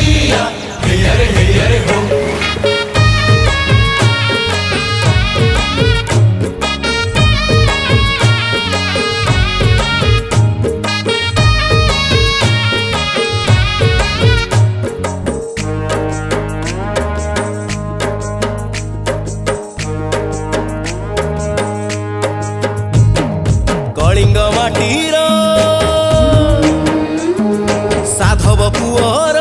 हैया हैया रे हो। कलिंग माटीर साधव पुअर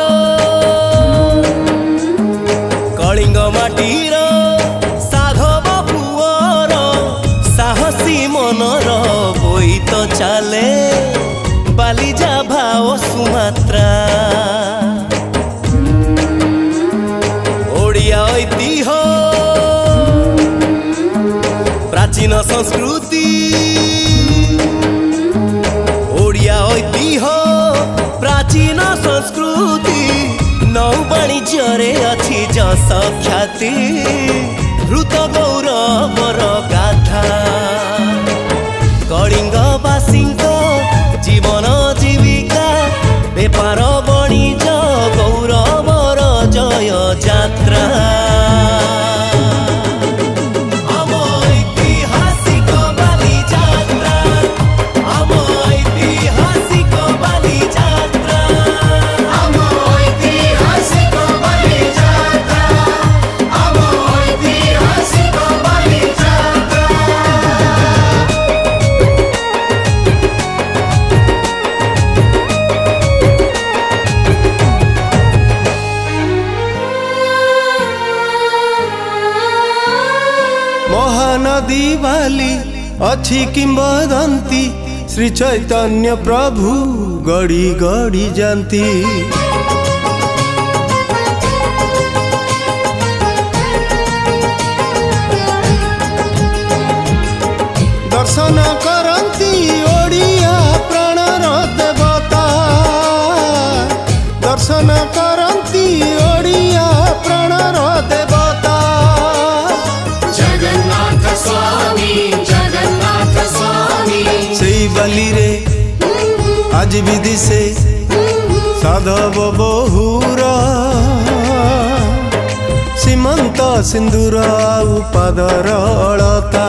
कलिंग माटीर साधव पुअर साहसी मनर बोईत चाले बालिजा भाव सुमात्रा ओडिया ऐतिह्य प्राचीन संस्कृति ओडिया ऐतिह्य प्राचीन संस्कृति नौ वाणिज्य अच्छी जस ख्याति हृत गौरवर गाथा कलिंगवासी जीवन जीविका बेपार वाणिज्य गौरवर जय यात्रा महानदी वाली अच्छी किंवदंती श्री चैतन्य प्रभु गड़ी गड़ी जानती दर्शन करती ओडिया प्राणर देवता दर्शन करती ओडिया प्राणर देवता सेई बाली रे आज विधि से साधव बहुर सीमंत सिंदूर पादर अलता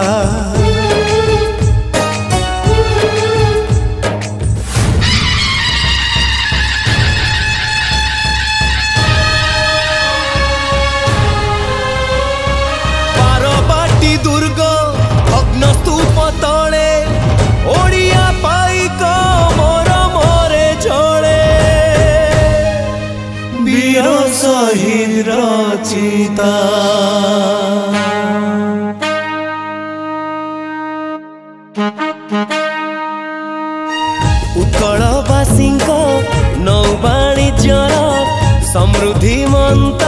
बारबाटी दुर्ग भग्न स्तूप तले ओडिया पाइक मोर मोरे झोले वीर शहीद रचिता उत्कलवासी नौ वाणिज्यर समृद्धिमंत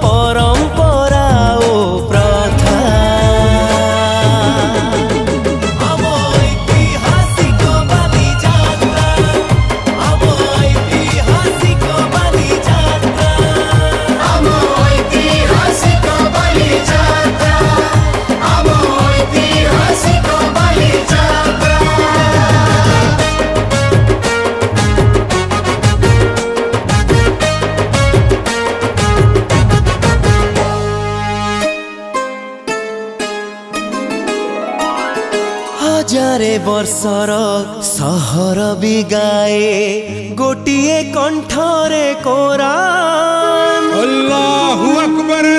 परंपरा ओ प्रथा हजारे वर्षर सहर भी गाए गोटिए कंठरे कोरान अल्लाहु अकबर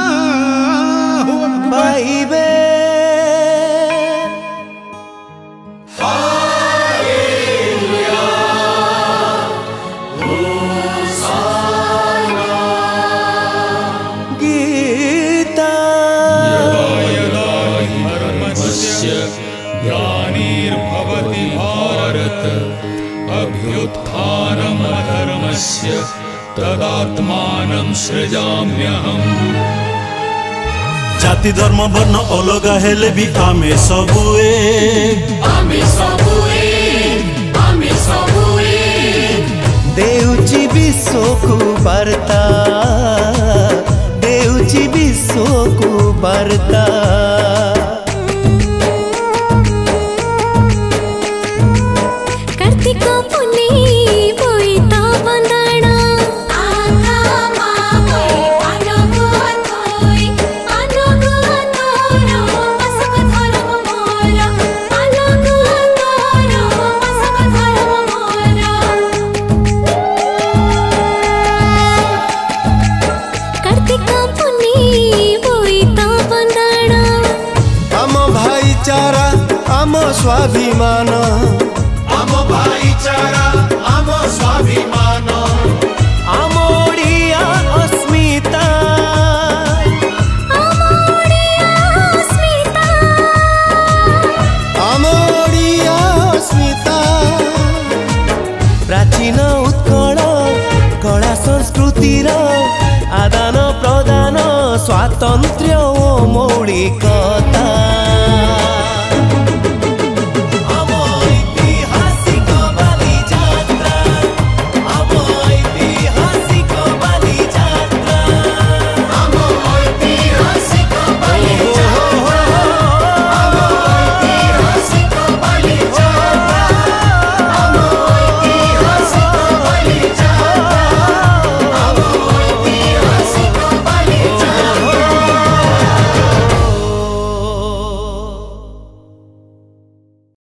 अल्लाहु अकबर पाइबे ग्लानिर्भवति भारत अभ्युत्थानमधर्मस्य तदात्मानं सृजाम्यहम्। जाति धर्म वर्ण अलगा हेले भी आमे सबु देउची विश्वको वार्ता देउची विश्वको वार्ता स्वाभिमान आम भाईचारा आम स्वाभिमान आम ओडिया अस्मिता आम ओडिया अस्मिता प्राचीन उत्कल कला संस्कृतिर आदान प्रदान स्वातंत्र्य ओ मौलिकता